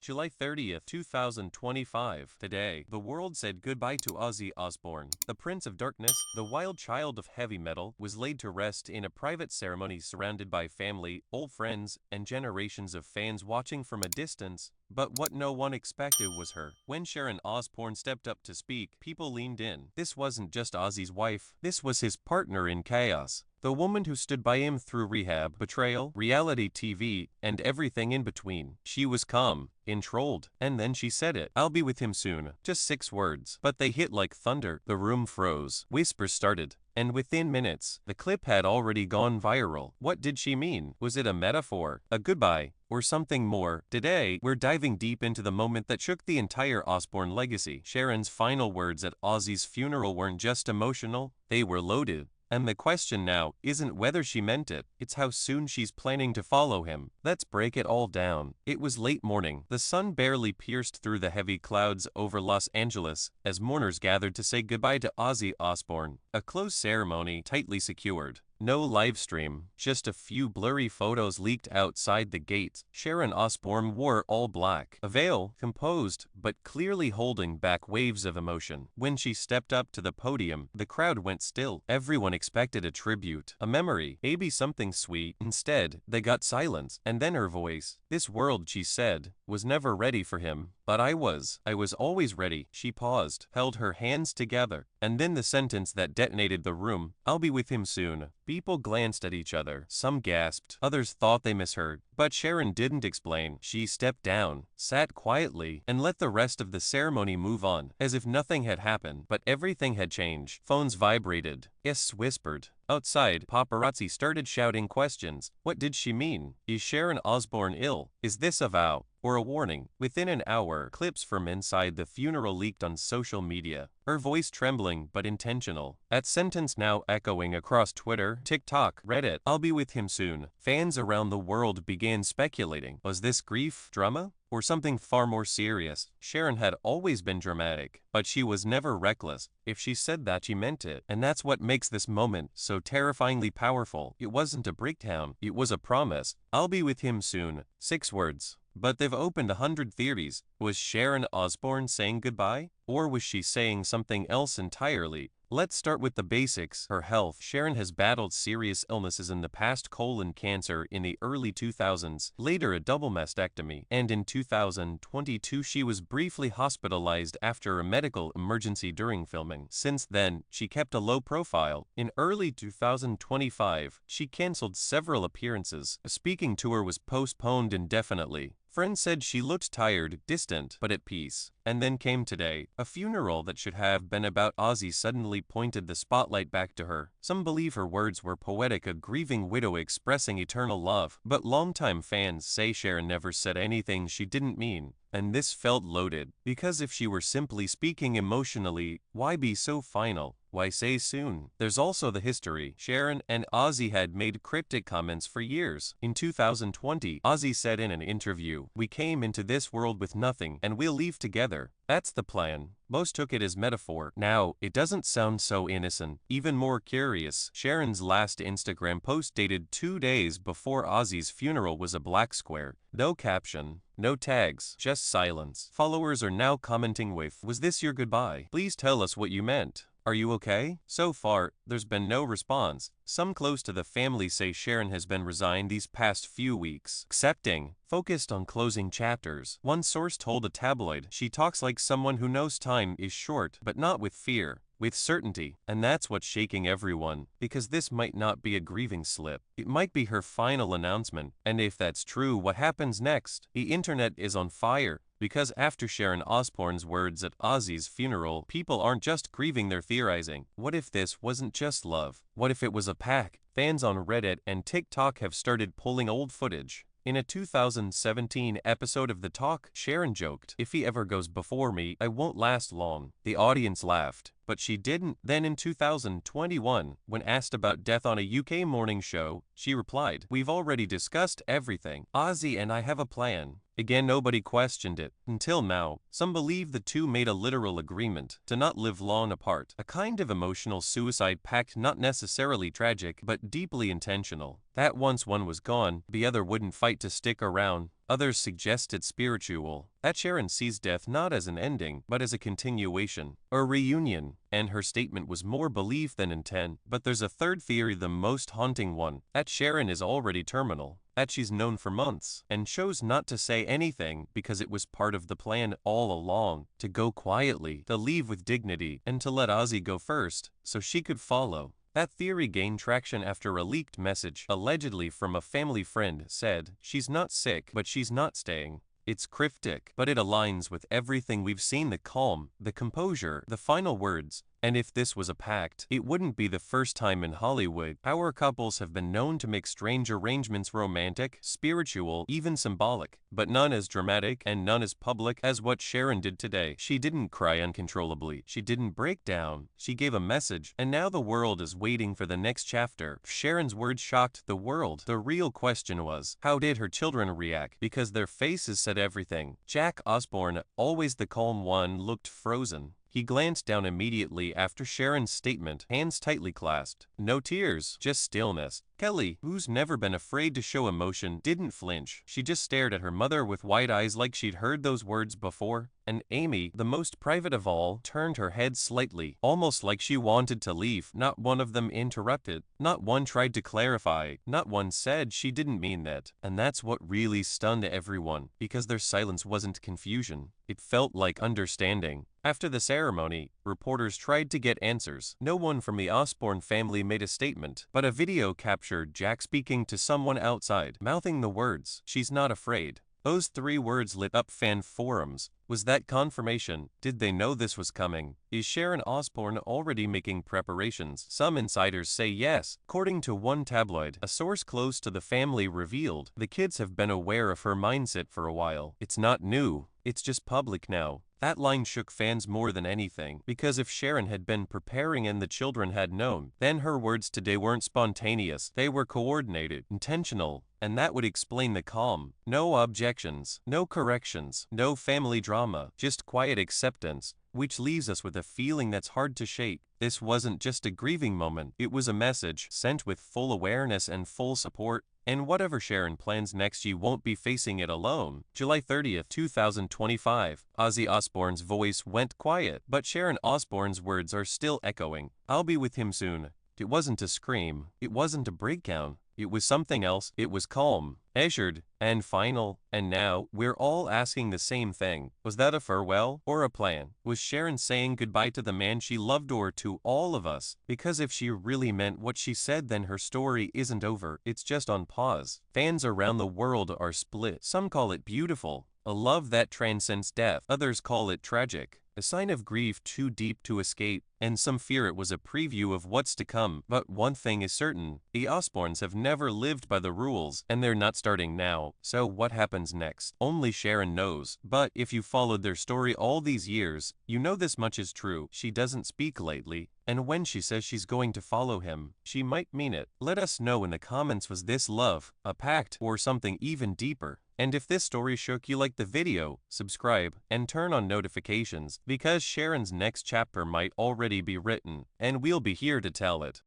July 30th, 2025. Today, the world said goodbye to Ozzy Osbourne. The Prince of Darkness, the wild child of heavy metal, was laid to rest in a private ceremony surrounded by family, old friends, and generations of fans watching from a distance. But what no one expected was her. When Sharon Osbourne stepped up to speak, people leaned in. This wasn't just Ozzy's wife, this was his partner in chaos. The woman who stood by him through rehab, betrayal, reality TV, and everything in between. She was calm, enthralled, and then she said it. "I'll be with him soon." Just 6 words. But they hit like thunder. The room froze. Whispers started. And within minutes, the clip had already gone viral. What did she mean? Was it a metaphor, a goodbye, or something more? Today, we're diving deep into the moment that shook the entire Osbourne legacy. Sharon's final words at Ozzy's funeral weren't just emotional, they were loaded. And the question now isn't whether she meant it, it's how soon she's planning to follow him. Let's break it all down. It was late morning. The sun barely pierced through the heavy clouds over Los Angeles as mourners gathered to say goodbye to Ozzy Osbourne. A closed ceremony, tightly secured. No live stream, just a few blurry photos leaked outside the gate. Sharon Osbourne wore all black, a veil, composed, but clearly holding back waves of emotion. When she stepped up to the podium, the crowd went still. Everyone expected a tribute, a memory, maybe something sweet. Instead, they got silence, and then her voice. "This world," she said, "was never ready for him, but I was. I was always ready." She paused, held her hands together, and then the sentence that detonated the room, "I'll be with him soon." People glanced at each other. Some gasped. Others thought they misheard. But Sharon didn't explain. She stepped down, sat quietly, and let the rest of the ceremony move on, as if nothing had happened. But everything had changed. Phones vibrated. Guests whispered. Outside, paparazzi started shouting questions. What did she mean? Is Sharon Osbourne ill? Is this a vow? Or a warning? Within an hour, clips from inside the funeral leaked on social media. Her voice trembling but intentional. That sentence now echoing across Twitter, TikTok, Reddit. "I'll be with him soon." Fans around the world began speculating. Was this grief, drama, or something far more serious? Sharon had always been dramatic, but she was never reckless. If she said that, she meant it. And that's what makes this moment so terrifyingly powerful. It wasn't a breakdown, it was a promise. "I'll be with him soon." 6 words. But they've opened 100 theories. Was Sharon Osbourne saying goodbye? Or was she saying something else entirely? Let's start with the basics. Her health. Sharon has battled serious illnesses in the past: colon cancer in the early 2000s, later a double mastectomy, and in 2022 she was briefly hospitalized after a medical emergency during filming. Since then, she kept a low profile. In early 2025, she canceled several appearances. A speaking tour was postponed indefinitely. Friends said she looked tired, distant, but at peace. And then came today. A funeral that should have been about Ozzy suddenly pointed the spotlight back to her. Some believe her words were poetic, a grieving widow expressing eternal love. But longtime fans say Sharon never said anything she didn't mean. And this felt loaded. Because if she were simply speaking emotionally, why be so final? Why say soon? There's also the history. Sharon and Ozzy had made cryptic comments for years. In 2020, Ozzy said in an interview, "We came into this world with nothing, and we'll leave together. That's the plan." Most took it as metaphor. Now, it doesn't sound so innocent. Even more curious, Sharon's last Instagram post dated 2 days before Ozzy's funeral was a black square. No caption, no tags, just silence. Followers are now commenting with, "Was this your goodbye? Please tell us what you meant. Are you okay?" So far, there's been no response. Some close to the family say Sharon has been resigned these past few weeks, accepting, focused on closing chapters. One source told a tabloid, "She talks like someone who knows time is short, but not with fear, with certainty." And that's what's shaking everyone, because this might not be a grieving slip. It might be her final announcement. And if that's true, what happens next? The internet is on fire. Because after Sharon Osbourne's words at Ozzy's funeral, people aren't just grieving, they're theorizing. What if this wasn't just love? What if it was a pact? Fans on Reddit and TikTok have started pulling old footage. In a 2017 episode of The Talk, Sharon joked, "If he ever goes before me, I won't last long." The audience laughed, but she didn't. Then in 2021, when asked about death on a UK morning show, she replied, "We've already discussed everything. Ozzy and I have a plan." Again, nobody questioned it. Until now, some believe the two made a literal agreement to not live long apart. A kind of emotional suicide pact, not necessarily tragic, but deeply intentional. That once one was gone, the other wouldn't fight to stick around. Others suggested spiritual, that Sharon sees death not as an ending, but as a continuation, a reunion, and her statement was more belief than intent. But there's a third theory, the most haunting one, that Sharon is already terminal, that she's known for months, and chose not to say anything because it was part of the plan all along, to go quietly, to leave with dignity, and to let Ozzy go first, so she could follow. That theory gained traction after a leaked message, allegedly from a family friend, said, "She's not sick, but she's not staying." It's cryptic, but it aligns with everything we've seen: the calm, the composure, the final words. And if this was a pact, it wouldn't be the first time in Hollywood. Power couples have been known to make strange arrangements, romantic, spiritual, even symbolic, but none as dramatic and none as public as what Sharon did today. She didn't cry uncontrollably. She didn't break down. She gave a message, and now the world is waiting for the next chapter. Sharon's words shocked the world. The real question was, how did her children react? Because their faces said everything. Jack Osbourne, always the calm one, looked frozen. He glanced down immediately after Sharon's statement, hands tightly clasped. No tears, just stillness. Kelly, who's never been afraid to show emotion, didn't flinch. She just stared at her mother with wide eyes like she'd heard those words before. And Amy, the most private of all, turned her head slightly, almost like she wanted to leave. Not one of them interrupted. Not one tried to clarify. Not one said she didn't mean that. And that's what really stunned everyone, because their silence wasn't confusion. It felt like understanding. After the ceremony, reporters tried to get answers. No one from the Osbourne family made a statement, but a video captured Jack speaking to someone outside, mouthing the words, "She's not afraid." Those 3 words lit up fan forums. Was that confirmation? Did they know this was coming? Is Sharon Osbourne already making preparations? Some insiders say yes. According to one tabloid, a source close to the family revealed, the kids have been aware of her mindset for a while. It's not new. It's just public now. That line shook fans more than anything, because if Sharon had been preparing and the children had known, then her words today weren't spontaneous. They were coordinated, intentional, and that would explain the calm. No objections, no corrections, no family drama, just quiet acceptance, which leaves us with a feeling that's hard to shake. This wasn't just a grieving moment, it was a message sent with full awareness and full support. And whatever Sharon plans next, she won't be facing it alone. July 30th, 2025. Ozzy Osbourne's voice went quiet, but Sharon Osbourne's words are still echoing. I'll be with him soon. It wasn't a scream. It wasn't a breakdown. It was something else. It was calm, measured, and final. And now, we're all asking the same thing. Was that a farewell or a plan? Was Sharon saying goodbye to the man she loved, or to all of us? Because if she really meant what she said, then her story isn't over. It's just on pause. Fans around the world are split. Some call it beautiful, a love that transcends death. Others call it tragic, a sign of grief too deep to escape, and some fear it was a preview of what's to come. But one thing is certain, the Osbournes have never lived by the rules, and they're not starting now. So what happens next? Only Sharon knows. But if you followed their story all these years, you know this much is true. She doesn't speak lately, and when she says she's going to follow him, she might mean it. Let us know in the comments, was this love, a pact, or something even deeper? And if this story shook you, like the video, subscribe, and turn on notifications, because Sharon's next chapter might already be written, and we'll be here to tell it.